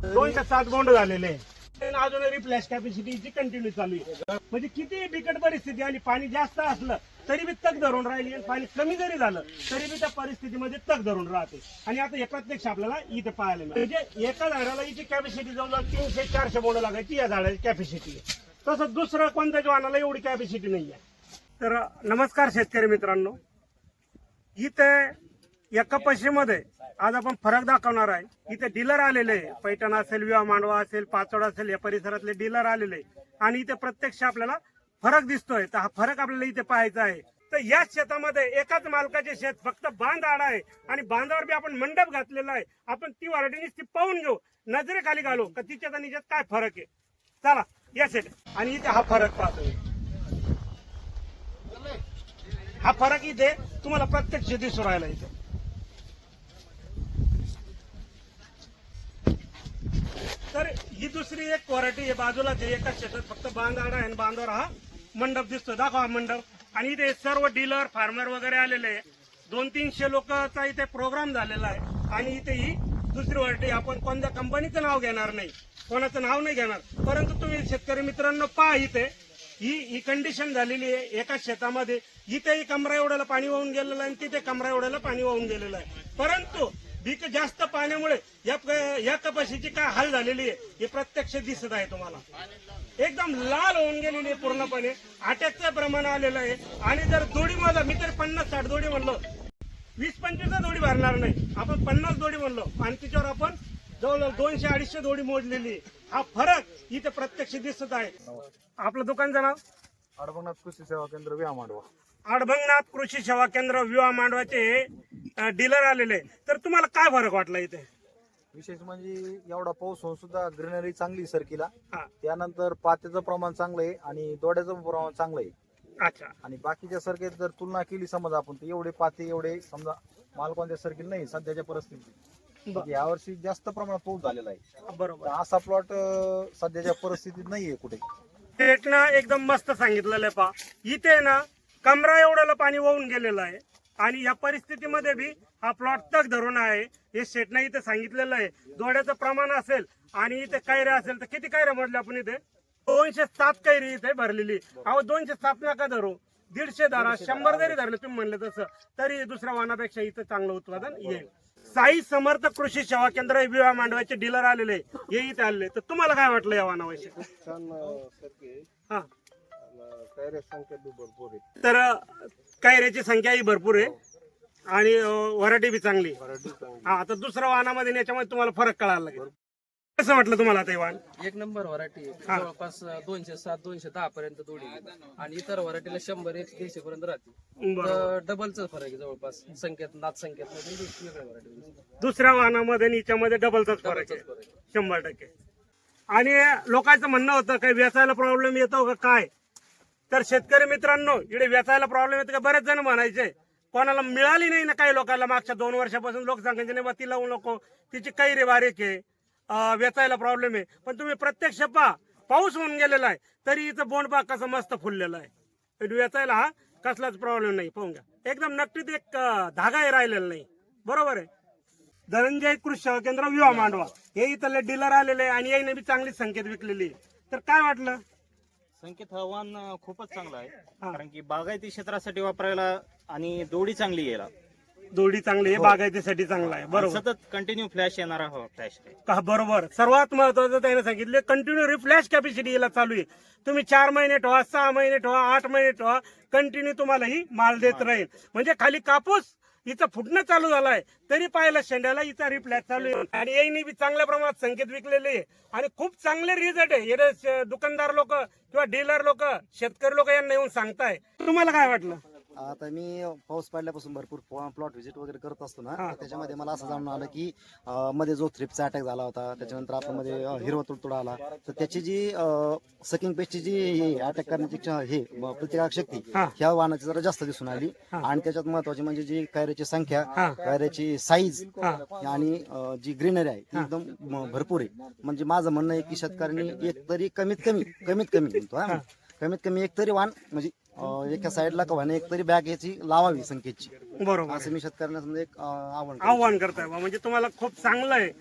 207 बोंड झालेले आहे. अजून रिफ्लॅश कॅपॅसिटीची कंटिन्यू चालू आहे. म्हणजे किती बिकट परिस्थिती आली, पाणी जास्त असलं तरी बी तग धरून राहिली, आणि पाणी कमी जरी झालं तरी बी त्या परिस्थितीमध्ये तग धरून राहते. आणि आता हे प्रत्यक्ष आपल्याला इथे पाहायला मिळतं. म्हणजे एका झाडाला हिची कॅपॅसिटी जवळजवळ 300-400 बोंड लागायची या झाडाची कॅपॅसिटी आहे. तसं दुसरं कोणत्याच वाहनाला एवढी कॅपॅसिटी नाही आहे. तर नमस्कार शेतकरी मित्रांनो, इथे या कपाशीमध्ये आज आपण फरक दाखवणार आहे. इथे डीलर आलेले आहे, पैठण असेल, विवा मांडवा असेल, पाचोड असेल, या परिसरातले डीलर आलेले आहे. आणि इथे प्रत्यक्ष आपल्याला फरक दिसतोय. तर हा फरक आपल्याला इथे पाहायचा आहे. तर या शेतामध्ये एकाच मालकाचे शेत, फक्त बांध आडा आहे आणि बांधावर बी आपण मंडप घातलेला आहे. आपण ती व्हरायटी ती पाहून घेऊ, नजरेखाली घालू का तिच्यात आणि हिच्यात काय फरक आहे. चला या शेत, आणि इथे हा फरक पाहतोय. हा फरक इथे तुम्हाला प्रत्यक्ष दिसू राहिला. इथे तर ही दुसरी एक व्हरायटी आहे बाजूलाच आहे. एकाच शेतात फक्त बांध आडा आहे आणि बांधावर हा मंडप दिसतो. दाखवा हा मंडप. आणि इथे सर्व डीलर फार्मर वगैरे आलेले आहे. 200-300 लोकांचा इथे प्रोग्राम झालेला आहे. आणि इथे ही दुसरी व्हरायटी, आपण कोणत्या कंपनीचं नाव घेणार नाही, कोणाचं नाव नाही घेणार, परंतु तुम्ही शेतकरी मित्रांनो पहा, इथे ही कंडिशन झालेली आहे. एकाच शेतामध्ये इथेही कमरा एवढ्याला पाणी वाहून गेलेलं आहे आणि तिथे कमरा एवढ्याला पाणी वाहून गेलेलं आहे. परंतु पीक जास्त पाण्यामुळे या कपाशीची काय हाल झालेली आहे हे प्रत्यक्ष दिसत आहे तुम्हाला. एकदम लाल होऊन गेलेली आहे पूर्णपणे. अटॅकचं प्रमाण आलेलं आहे. आणि जर दोडी मला मी तरी 50-60 दोडी म्हणलो, 20-25 दोडी भरणार नाही, आपण 50 दोडी म्हणलो आणि तिच्यावर आपण जवळजवळ 200-250 दोडी मोजलेली. हा फरक इथे प्रत्यक्ष दिसत आहे. आपलं दुकानचं नाव? अडभंगनाथ कृषी सेवा केंद्र विहा मांडवा. अडभंगनाथ कृषी सेवा केंद्र विवा मांडवाचे डीलर आलेले. तर तुम्हाला काय फरक वाटला इथे? विशेष म्हणजे एवढा पाऊस होऊन सुद्धा ग्रीनरी चांगली सरकीला. हा. त्यानंतर पात्याचं प्रमाण चांगलं आहे आणि दोड्याचं प्रमाण चांगलं आहे. अच्छा. आणि बाकीच्या सरकेत जर तुलना केली समजा आपण, तर एवढे पाते एवढे समजा माल कोणत्या सरकील नाही सध्याच्या परिस्थितीत. यावर्षी जास्त प्रमाणात पाऊस झालेला आहे. बरोबर. तर असा प्लॉट सध्याच्या परिस्थितीत नाहीये कुठे. ना एकदम मस्त सांगितलेलं आहे. पहा इथे ना कमरा एवढ्याला पाणी वाहून गेलेलं आहे आणि या परिस्थितीमध्ये बी हा प्लॉट तग धरून आहे. हे शेटनं इथे सांगितलेलं आहे. दोड्याचं प्रमाण असेल आणि इथे कैऱ्या असेल तर किती कैऱ्या मोडल्या आपण इथे? 207 कैरी इथे भरलेली. अहो 207 नका धरू, 150 धरा, 100 जरी धरले तुम्ही म्हणले तसं, तरी दुसऱ्या वाहनापेक्षा इथं चांगलं उत्पादन येईल. साई समर्थ कृषी सेवा केंद्र विवा मांडवाचे डीलर आलेले, हे इथे आलेले. तर तुम्हाला काय वाटलं या वाहनाविषयी? हा, तर कैऱ्याची संख्या ही भरपूर आहे आणि व्हरायटी बी चांगली. हा, आता दुसऱ्या वाहनामध्ये याच्यामध्ये तुम्हाला फरक कळायला लागेल. कसं वाटलं तुम्हाला आता हे वाहन? एक नंबर व्हरायटी जवळपास 207-210 पर्यंत दोडी आणि इतर व्हरायटीला 100-150 पर्यंत राहते. तर डबलच फरक आहे जवळपास संख्येत, नाथ संख्येत वेगळ्या व्हरायटी. दुसऱ्या वाहनामध्ये आणि याच्यामध्ये डबलचाच फरक आहे 100%. आणि लोकांचं म्हणणं होतं काही वेचायला प्रॉब्लेम येतो का काय? तर शेतकरी मित्रांनो, इकडे वेचायला प्रॉब्लेम येतो का? बरेच जण म्हणायचे कोणाला मिळाली नाही ना. काही लोकांना मागच्या 2 वर्षापासून लोक सांगायचे नाही बा ती लावू नको, तिची कैरी बारीक आहे, वेचायला प्रॉब्लेम आहे. पण तुम्ही प्रत्यक्ष पहा, पाऊस होऊन गेलेला आहे तरी इथं बोंड पहा कसं मस्त फुललेलं आहे. वेचायला हा कसलाच प्रॉब्लेम नाही. पाहून घ्या, एकदम नक्कीच एक धागाही राहिलेला नाही. बरोबर आहे. धनंजय कृषी सेवा केंद्र विवा मांडवा हे इथले डीलर आलेले आणि याने बी चांगली संकेत विकलेली. तर काय वाटलं? संकेत हा वाहन खूपच चांगला आहे. कारण की बागायती क्षेत्रासाठी वापरायला आणि दोडी चांगली यायला. दोडी चांगली आहे, बागायतीसाठी चांगला आहे. बरोबर. सतत कंटिन्यू फ्लॅश येणारा फ्लॅश आहे. का बरोबर. सर्वात महत्वाचं त्याने सांगितले कंटिन्यू रिफ्लॅश कॅपॅसिटी याला चालू आहे. तुम्ही 4 महिने ठेवा, 6 महिने ठेवा, 8 महिने ठेवा, कंटिन्यू तुम्हाला ही माल देत राहील. म्हणजे खाली कापूस इथं फुटणं चालू झालाय तरी पाहिलं शेंड्याला इथं रिफ्लॅश चालू आहे. आणि याने बी चांगल्या प्रमाणात संकेत विकलेले आहे आणि खूप चांगले रिझल्ट आहे. हे दुकानदार लोक किंवा डीलर लोक, शेतकरी लोक यांना येऊन सांगताय. तुम्हाला काय वाटलं? आता मी पाऊस पडल्यापासून भरपूर प्लॉट व्हिजिट वगैरे करत असतो ना, तर त्याच्यामध्ये मला असं जाणून आलं की मध्ये जो थ्रिप्सचा अटॅक झाला होता, त्याच्यानंतर आपल्यामध्ये हिरवा तुडतुडा आला, तर त्याची जी सकिंग पेस्टची जी अटॅक करण्याची हे प्रतिकारक शक्ती ह्या वाहनाची जरा जास्त दिसून आली. आणि त्याच्यात महत्वाची म्हणजे जी कैऱ्याची संख्या, कैऱ्याची साईज आणि जी ग्रीनरी आहे ती एकदम भरपूर आहे. म्हणजे माझं म्हणणं आहे की शेतकऱ्यांनी एक तरी कमीत कमी एक तरी वाहन म्हणजे एका साईडला का एक तरी बॅग याची लावावी संकेतची. बरोबर. असं मी शेतकऱ्यांना समजा एक आव्हान करताय. म्हणजे तुम्हाला खूप चांगलं आहे.